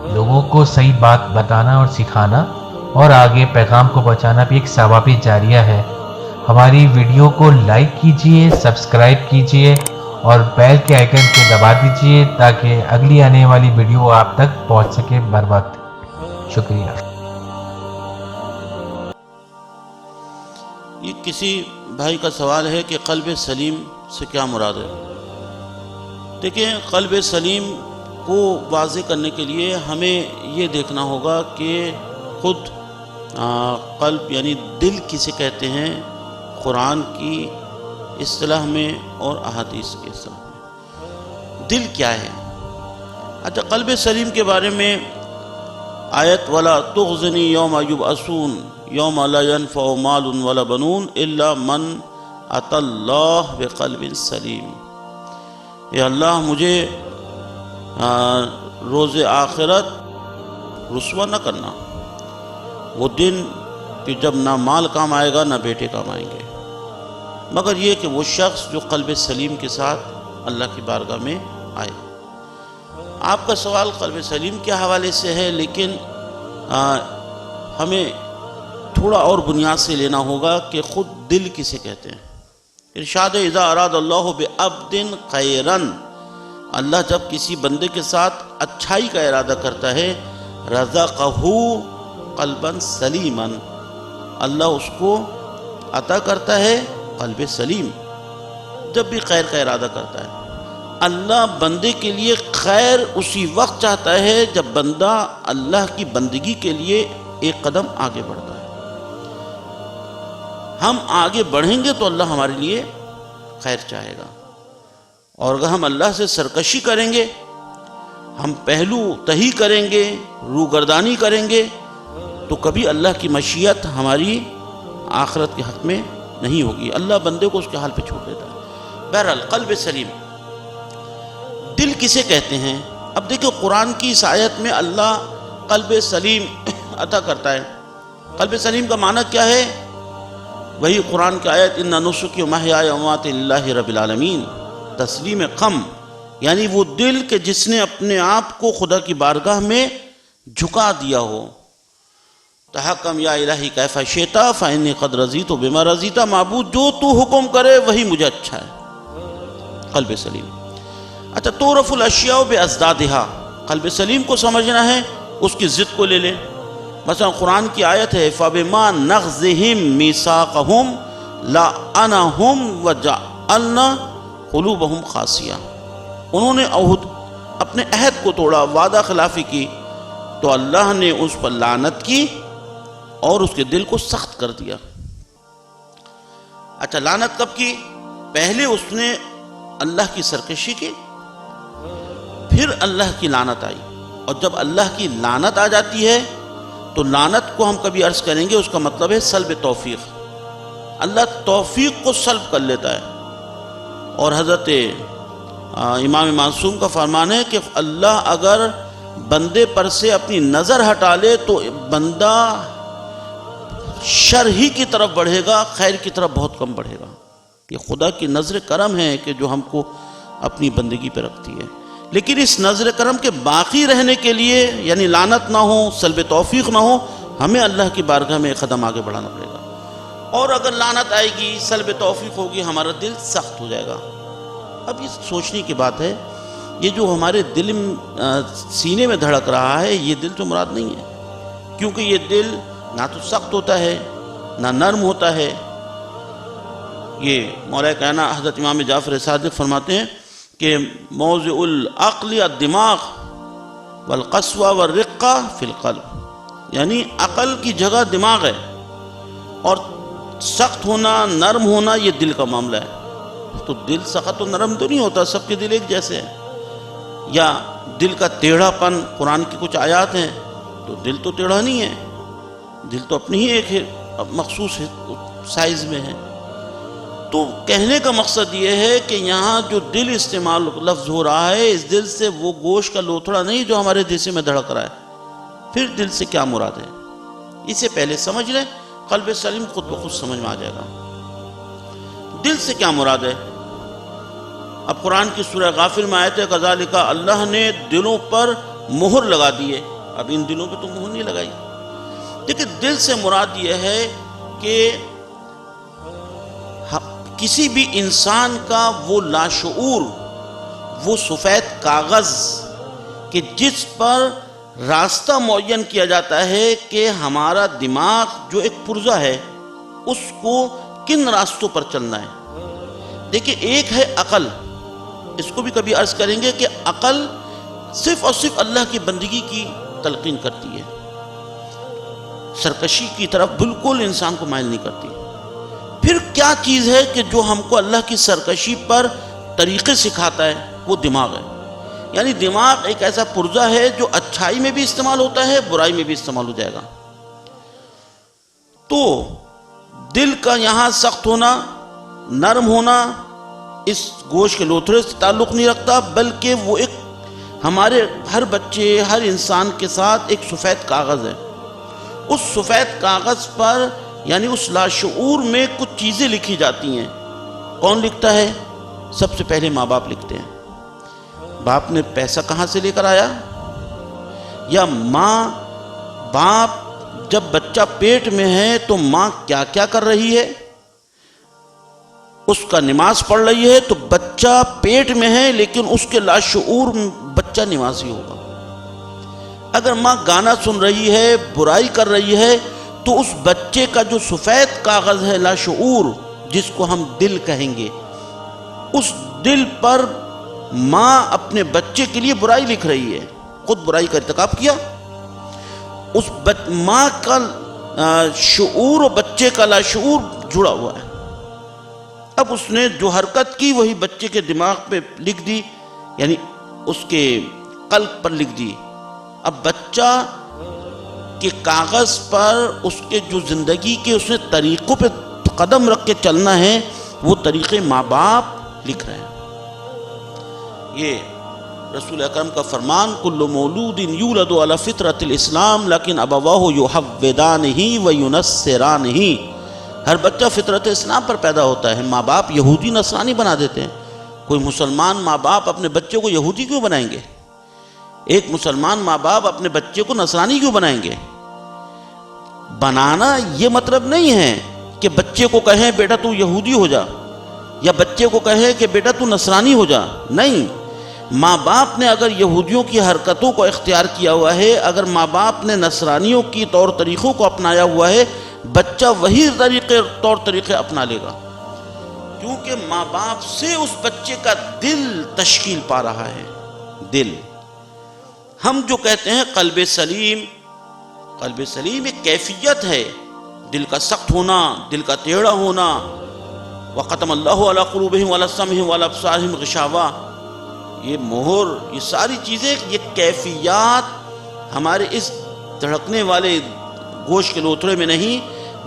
لوگوں کو صحیح بات بتانا اور سکھانا اور آگے پیغام کو پہنچانا بھی ایک ثواب جاریہ ہے۔ ہماری ویڈیو کو لائک کیجئے، سبسکرائب کیجئے اور بیل کے آئیکن کو دبا دیجئے تاکہ اگلی آنے والی ویڈیو آپ تک پہنچ سکے بر وقت۔ شکریہ۔ یہ کسی بھائی کا سوال ہے کہ قلب سلیم سے کیا مراد ہے؟ دیکھیں، قلب سلیم کو واضح کرنے کے لیے ہمیں یہ دیکھنا ہوگا کہ خود قلب یعنی دل کسے کہتے ہیں قرآن کی اصطلاح میں اور احادیث کی اصطلاح میں۔ دل کیا ہے؟ اچھا، قلب سلیم کے بارے میں آیت وَلَا تُخْزِنِي يَوْمَ يُبْعَثُونَ يَوْمَ لَا يَنْفَعُ مَالٌ وَلَا بَنُونَ إِلَّا مَنْ أَتَى اللَّهَ بِقَلْبٍ سَلِيمٍ۔ اے اللہ، مجھے روز آخرت رسوا نہ کرنا، وہ دن کہ جب نہ مال کام آئے گا نہ بیٹے کام آئیں گے، مگر یہ کہ وہ شخص جو قلب سلیم کے ساتھ اللہ کی بارگاہ میں آئے۔ آپ کا سوال قلب سلیم کے حوالے سے ہے، لیکن ہمیں تھوڑا اور بنیاد سے لینا ہوگا کہ خود دل کسے کہتے ہیں۔ ارشاد اذا اراد اللہ بعبد خیرا، اللہ جب کسی بندے کے ساتھ اچھائی کا ارادہ کرتا ہے، رزقہ قلبا سلیما، اللہ اس کو عطا کرتا ہے قلب سلیم۔ جب بھی خیر کا ارادہ کرتا ہے، اللہ بندے کے لیے خیر اسی وقت چاہتا ہے جب بندہ اللہ کی بندگی کے لیے ایک قدم آگے بڑھتا ہے۔ ہم آگے بڑھیں گے تو اللہ ہمارے لیے خیر چاہے گا، اور اگر ہم اللہ سے سرکشی کریں گے، ہم پہلو تہی کریں گے، روگردانی کریں گے، تو کبھی اللہ کی مشیت ہماری آخرت کے حق میں نہیں ہوگی۔ اللہ بندے کو اس کے حال پہ چھوڑ دیتا ہے۔ بہرحال قلب سلیم، دل کسے کہتے ہیں؟ اب دیکھو، قرآن کی اس آیت میں اللہ قلب سلیم عطا کرتا ہے۔ قلب سلیم کا معنی کیا ہے؟ وہی قرآن کی آیت ان نسکی ومحیای ومماتی للہ رب العالمین، تسلیم قم، یعنی وہ دل کہ جس نے اپنے آپ کو خدا کی بارگاہ میں جھکا دیا ہو۔ تحکم یا الہی کیف شئت فانی قد رضیت بما رضیت، معبود جو تو حکم کرے وہی مجھے اچھا ہے۔ قلب سلیم۔ اچھا، تعرف الاشیاء بازدادہا، قلب سلیم کو سمجھنا ہے اس کی ضد کو لے لیں۔ مثلا قرآن کی آیت ہے فَبِمَا نَغْزِهِمْ مِيثَاقَهُمْ لَعَنَهُمْ وَجَعَلْنَا قُلُوبَهُمْ قَاسِيَةً، انہوں نے اپنے عہد کو توڑا، وعدہ خلافی کی، تو اللہ نے اس پر لعنت کی اور اس کے دل کو سخت کر دیا۔ اچھا، لعنت کب کی؟ پہلے اس نے اللہ کی سرکشی کی، پھر اللہ کی لعنت آئی، اور جب اللہ کی لعنت آ جاتی ہے تو لعنت کو ہم کبھی عرض کریں گے، اس کا مطلب ہے سلب توفیق۔ اللہ توفیق کو سلب کر لیتا ہے، اور حضرت امام معصوم کا فرمان ہے کہ اللہ اگر بندے پر سے اپنی نظر ہٹا لے تو بندہ شر ہی کی طرف بڑھے گا، خیر کی طرف بہت کم بڑھے گا۔ یہ خدا کی نظر کرم ہے کہ جو ہم کو اپنی بندگی پہ رکھتی ہے، لیکن اس نظر کرم کے باقی رہنے کے لیے، یعنی لعنت نہ ہو، سلب توفیق نہ ہو، ہمیں اللہ کی بارگاہ میں ایک قدم آگے بڑھانا پڑے گا۔ اور اگر لعنت آئے گی، سلب توفیق ہوگی، ہمارا دل سخت ہو جائے گا۔ اب یہ سوچنے کی بات ہے، یہ جو ہمارے دل سینے میں دھڑک رہا ہے، یہ دل تو مراد نہیں ہے، کیونکہ یہ دل نہ تو سخت ہوتا ہے نہ نرم ہوتا ہے۔ یہ مولا کائنات حضرت امام جعفر صادق فرماتے ہیں کہ موضع العقل الدماغ والقسوہ والرقہ فی القلب، یعنی عقل کی جگہ دماغ ہے، اور سخت ہونا نرم ہونا یہ دل کا معاملہ ہے۔ تو دل سخت و نرم تو نہیں ہوتا، سب کے دل ایک جیسے ہیں۔ یا دل کا ٹیڑھا پن، قرآن کی کچھ آیات ہیں تو دل تو ٹیڑھا نہیں ہے، دل تو اپنی ہی ایک مخصوص سائز میں ہے۔ تو کہنے کا مقصد یہ ہے کہ یہاں جو دل استعمال لفظ ہو رہا ہے، اس دل سے وہ گوشت کا لوتھڑا نہیں جو ہمارے جسم میں دھڑک رہا ہے۔ پھر دل سے کیا مراد ہے، اسے پہلے سمجھ لیں، قلب سلیم خود بخود سمجھ میں آ جائے گا۔ دل سے کیا مراد ہے؟ اب قرآن کی سورہ غافر میں آیت ہے کذالک، اللہ نے دلوں پر مہر لگا دیے. اب ان دلوں پہ تو مہر نہیں لگائی. دیکھیں دل سے مراد یہ ہے کہ کسی بھی انسان کا وہ لاشعور، وہ سفید کاغذ کہ جس پر راستہ معین کیا جاتا ہے کہ ہمارا دماغ جو ایک پرزہ ہے اس کو کن راستوں پر چلنا ہے. دیکھیں ایک ہے عقل، اس کو بھی کبھی عرض کریں گے کہ عقل صرف اور صرف اللہ کی بندگی کی تلقین کرتی ہے، سرکشی کی طرف بالکل انسان کو مائل نہیں کرتی. پھر کیا چیز ہے کہ جو ہم کو اللہ کی سرکشی پر طریقے سکھاتا ہے؟ وہ دماغ ہے. یعنی دماغ ایک ایسا پرزہ ہے جو اچھائی میں بھی استعمال ہوتا ہے، برائی میں بھی استعمال ہو جائے گا. تو دل کا یہاں سخت ہونا، نرم ہونا اس گوشت کے لوتھڑے سے تعلق نہیں رکھتا، بلکہ وہ ایک ہمارے ہر بچے، ہر انسان کے ساتھ ایک سفید کاغذ ہے. اس سفید کاغذ پر یعنی اس لاشعور میں کچھ چیزیں لکھی جاتی ہیں. کون لکھتا ہے؟ سب سے پہلے ماں باپ لکھتے ہیں. باپ نے پیسہ کہاں سے لے کر آیا؟ یا ماں باپ جب بچہ پیٹ میں ہے تو ماں کیا کیا کر رہی ہے؟ اس کا نماز پڑھ رہی ہے تو بچہ پیٹ میں ہے لیکن اس کے لاشعور بچہ نمازی ہوگا. اگر ماں گانا سن رہی ہے، برائی کر رہی ہے، تو اس بچے کا جو سفید کاغذ ہے لاشعور، جس کو ہم دل کہیں گے، اس دل پر ماں اپنے بچے کے لیے برائی لکھ رہی ہے، خود برائی کا ارتکاب کیا. اس ماں کا شعور اور بچے کا لاشعور جڑا ہوا ہے. اب اس نے جو حرکت کی وہی بچے کے دماغ پہ لکھ دی، یعنی اس کے قلب پر لکھ دی. اب بچہ کے کاغذ پر اس کے جو زندگی کے اس نے طریقوں پہ قدم رکھ کے چلنا ہے وہ طریقے ماں باپ لکھ رہے ہیں. یہ رسول اکرم کا فرمان کل مولود یولد علی فطرت الاسلام لیکن ابواہ یحودانہ و ینصرانہ. ہر بچہ فطرت اسلام پر پیدا ہوتا ہے، ماں باپ یہودی نصرانی بنا دیتے ہیں. کوئی مسلمان ماں باپ اپنے بچے کو یہودی کیوں بنائیں گے؟ ایک مسلمان ماں باپ اپنے بچے کو نصرانی کیوں بنائیں گے؟ بنانا یہ مطلب نہیں ہے کہ بچے کو کہیں بیٹا تو یہودی ہو جا، یا بچے کو کہے کہ بیٹا تو نصرانی ہو جا. نہیں، ماں باپ نے اگر یہودیوں کی حرکتوں کو اختیار کیا ہوا ہے، اگر ماں باپ نے نصرانیوں کی طور طریقوں کو اپنایا ہوا ہے، بچہ وہی طور طریقے اپنا لے گا، کیونکہ ماں باپ سے اس بچے کا دل تشکیل پا رہا ہے. دل، ہم جو کہتے ہیں قلب سلیم، قلب سلیم ایک کیفیت ہے. دل کا سخت ہونا، دل کا ٹیڑھا ہونا. وختم اللہ علی قلوبہم وعلی سمعہم وعلی ابصارہم غشاوہ، یہ مہر، یہ ساری چیزیں، یہ کیفیات ہمارے اس دھڑکنے والے گوشت کے لوتھڑے میں نہیں،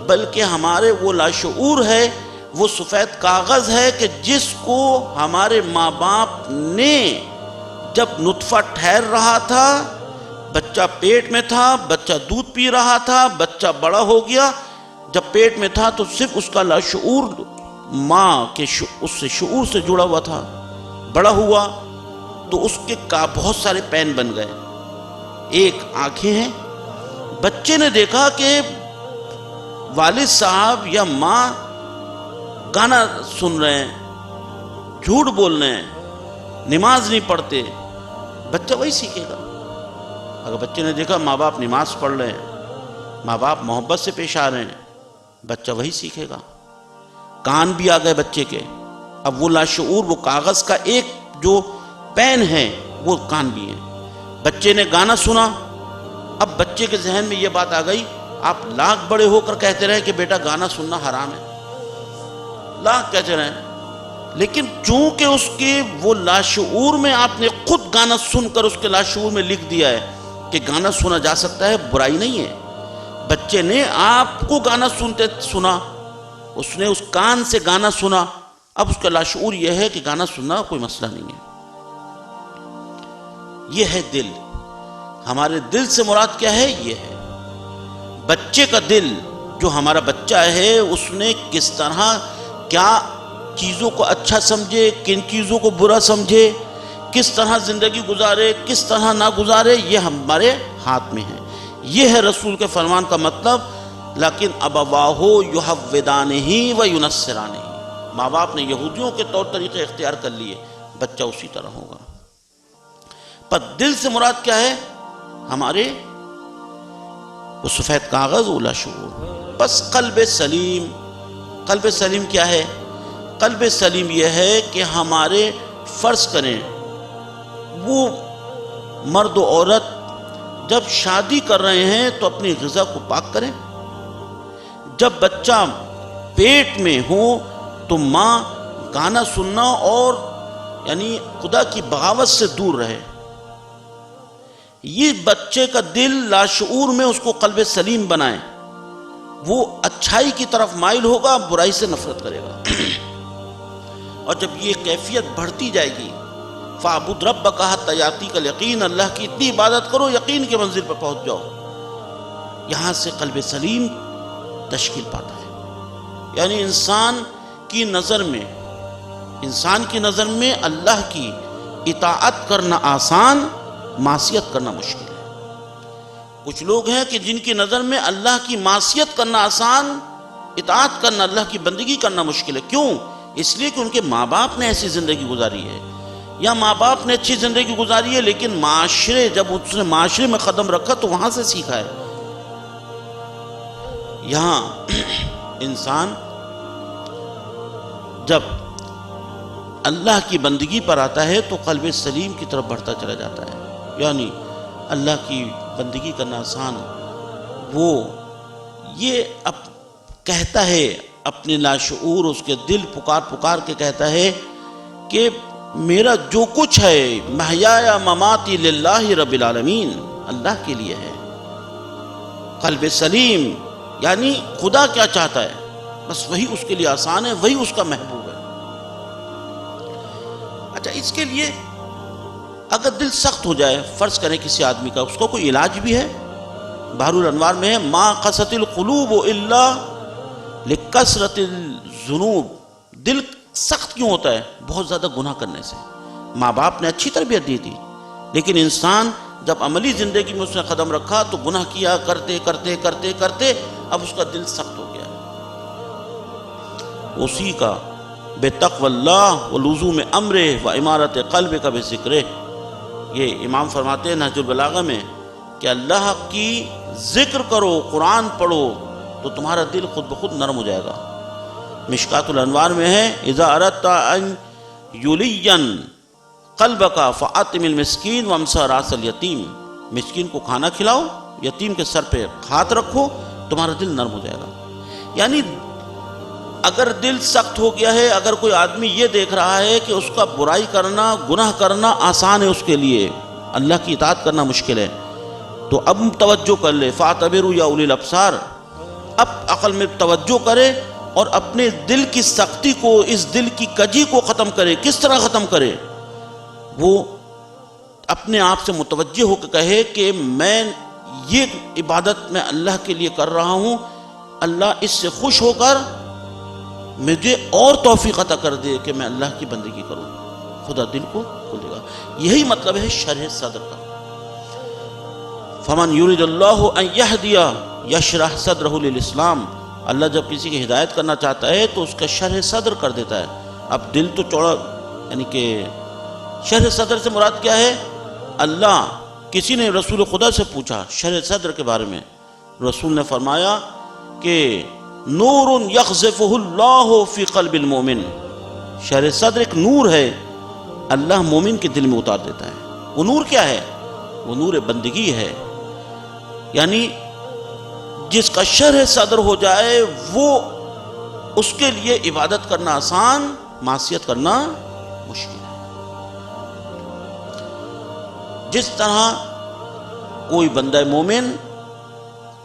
بلکہ ہمارے وہ لاشعور ہے، وہ سفید کاغذ ہے کہ جس کو ہمارے ماں باپ نے جب نطفہ ٹھہر رہا تھا، بچہ پیٹ میں تھا، بچہ دودھ پی رہا تھا، بچہ بڑا ہو گیا، جب پیٹ میں تھا تو صرف اس کا لاشعور ماں کے اس سے شعور سے جڑا ہوا تھا. بڑا ہوا تو اس کے بہت سارے پین بن گئے. ایک آنکھیں ہیں. بچے نے دیکھا کہ والد صاحب یا ماں گانا سن رہے ہیں، جھوٹ بول رہے ہیں، نماز نہیں پڑھتے، بچہ وہی سیکھے گا. اگر بچے نے دیکھا ماں باپ نماز پڑھ رہے ہیں، ماں باپ محبت سے پیش آ رہے ہیں، بچہ وہی سیکھے گا. کان بھی آ گئے بچے کے. اب وہ لاشعور، وہ کاغذ کا ایک جو پین ہے وہ کان بھی ہے. بچے نے گانا سنا، اب بچے کے ذہن میں یہ بات آ گئی. آپ لاکھ بڑے ہو کر کہتے رہے کہ بیٹا گانا سننا حرام ہے، لاکھ کہتے رہے، لیکن چونکہ اس کے وہ لاشعور میں آپ نے خود گانا سن کر اس کے لاشعور میں لکھ دیا ہے کہ گانا سنا جا سکتا ہے، برائی نہیں ہے. بچے نے آپ کو گانا سنتے سنا، اس نے اس کان سے گانا سنا، اب اس کا لاشعور یہ ہے کہ گانا سننا کوئی مسئلہ نہیں ہے. یہ ہے دل. ہمارے دل سے مراد کیا ہے؟ یہ ہے بچے کا دل. جو ہمارا بچہ ہے اس نے کس طرح کیا چیزوں کو اچھا سمجھے، کن چیزوں کو برا سمجھے، کس طرح زندگی گزارے کس طرح نہ گزارے یہ ہمارے ہاتھ میں ہے. یہ ہے رسول کے فرمان کا مطلب. لیکن ابواہ یحودانہ و ینصرانہ، ماں باپ نے یہودیوں کے طور طریقے اختیار کر لیے، بچہ اسی طرح ہوگا. پر دل سے مراد کیا ہے؟ ہمارے وہ سفید کاغذ اولا شعور. بس قلب سلیم. قلب سلیم کیا ہے؟ قلب سلیم یہ ہے کہ ہمارے فرض کریں وہ مرد و عورت جب شادی کر رہے ہیں تو اپنی غذا کو پاک کریں. جب بچہ پیٹ میں ہو تو ماں گانا سننا اور یعنی خدا کی بغاوت سے دور رہے. یہ بچے کا دل لاشعور میں اس کو قلب سلیم بنائیں. وہ اچھائی کی طرف مائل ہوگا، برائی سے نفرت کرے گا. اور جب یہ کیفیت بڑھتی جائے گی، فَاعْبُدْ رَبَّكَ حَتَّىٰ يَأْتِيكَ الْيَقِينُ، اللہ کی اتنی عبادت کرو یقین کے منزل پر پہنچ جاؤ. یہاں سے قلب سلیم تشکیل پاتا ہے. یعنی انسان کی نظر میں اللہ کی اطاعت کرنا آسان، معصیت کرنا مشکل ہے. کچھ لوگ ہیں کہ جن کی نظر میں اللہ کی معصیت کرنا آسان، اطاعت کرنا، اللہ کی بندگی کرنا مشکل ہے. کیوں؟ اس لیے کہ ان کے ماں باپ نے ایسی زندگی گزاری ہے، یا ماں باپ نے اچھی زندگی گزاری ہے لیکن معاشرے، جب اس نے معاشرے میں قدم رکھا تو وہاں سے سیکھا ہے. یہاں انسان جب اللہ کی بندگی پر آتا ہے تو قلب سلیم کی طرف بڑھتا چلا جاتا ہے. یعنی اللہ کی بندگی کرنا آسان. وہ یہ اب کہتا ہے اپنے لاشعور، اس کے دل پکار کے کہتا ہے کہ میرا جو کچھ ہے محیای مماتی للہ رب العالمین، اللہ کے لیے ہے. قلب سلیم یعنی خدا کیا چاہتا ہے بس وہی اس کے لیے آسان ہے، وہی اس کا محبوب ہے. اچھا، اس کے لیے اگر دل سخت ہو جائے، فرض کریں کسی آدمی کا، اس کو کوئی علاج بھی ہے. بحر الانوار میں ہے ما قست القلوب الا لکثرت الذنوب. دل سخت کیوں ہوتا ہے؟ بہت زیادہ گناہ کرنے سے. ماں باپ نے اچھی تربیت دی تھی لیکن انسان جب عملی زندگی میں اس نے قدم رکھا تو گناہ کیا، کرتے کرتے کرتے کرتے اب اس کا دل سخت ہو گیا. اسی کا بے تقوی اللہ و لزوم امر و امارت قلب کا بے ذکر. یہ امام فرماتے ہیں نہج البلاغہ میں کہ اللہ کی ذکر کرو، قرآن پڑھو تو تمہارا دل خود بخود نرم ہو جائے گا. مشکات الانوار میں ہے اذا اردت ان یلین قلبک فاطم المسکین وامسح راس الیتیم. مسکین کو کھانا کھلاؤ، یتیم کے سر پہ ہاتھ رکھو، تمہارا دل نرم ہو جائے گا. یعنی اگر دل سخت ہو گیا ہے، اگر کوئی آدمی یہ دیکھ رہا ہے کہ اس کا برائی کرنا، گناہ کرنا آسان ہے اس کے لیے، اللہ کی اطاعت کرنا مشکل ہے، تو اب توجہ کر لے. فاعتبروا یا اولی الابصار، اب عقل میں توجہ کرے اور اپنے دل کی سختی کو، اس دل کی کجی کو ختم کرے. کس طرح ختم کرے؟ وہ اپنے آپ سے متوجہ ہو کے کہے کہ میں یہ عبادت میں اللہ کے لیے کر رہا ہوں، اللہ اس سے خوش ہو کر مجھے اور توفیق عطا کر دے کہ میں اللہ کی بندگی کروں. خدا دل کو کھولے گا. یہی مطلب ہے شرح صدر کا. فمن یرید اللہ ان یہدی یشرح صدرہ للاسلام. اللہ جب کسی کی ہدایت کرنا چاہتا ہے تو اس کا شرح صدر کر دیتا ہے. اب دل تو چوڑا، یعنی کہ شرح صدر سے مراد کیا ہے؟ اللہ، کسی نے رسول خدا سے پوچھا شرح صدر کے بارے میں، رسول نے فرمایا کہ نور یقذفہ اللہ فی قلب المومن. شرح صدر ایک نور ہے، اللہ مومن کے دل میں اتار دیتا ہے. وہ نور کیا ہے؟ وہ نور بندگی ہے. یعنی جس کا شرح صدر ہو جائے وہ، اس کے لیے عبادت کرنا آسان، معصیت کرنا مشکل ہے. جس طرح کوئی بندہ مومن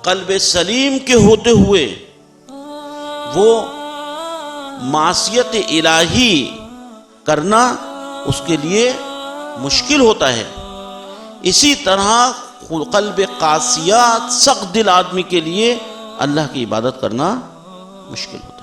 قلب سلیم کے ہوتے ہوئے وہ معصیت الہی کرنا اس کے لیے مشکل ہوتا ہے، اسی طرح قلب قاسیات، سخت دل آدمی کے لیے اللہ کی عبادت کرنا مشکل ہوتا ہے.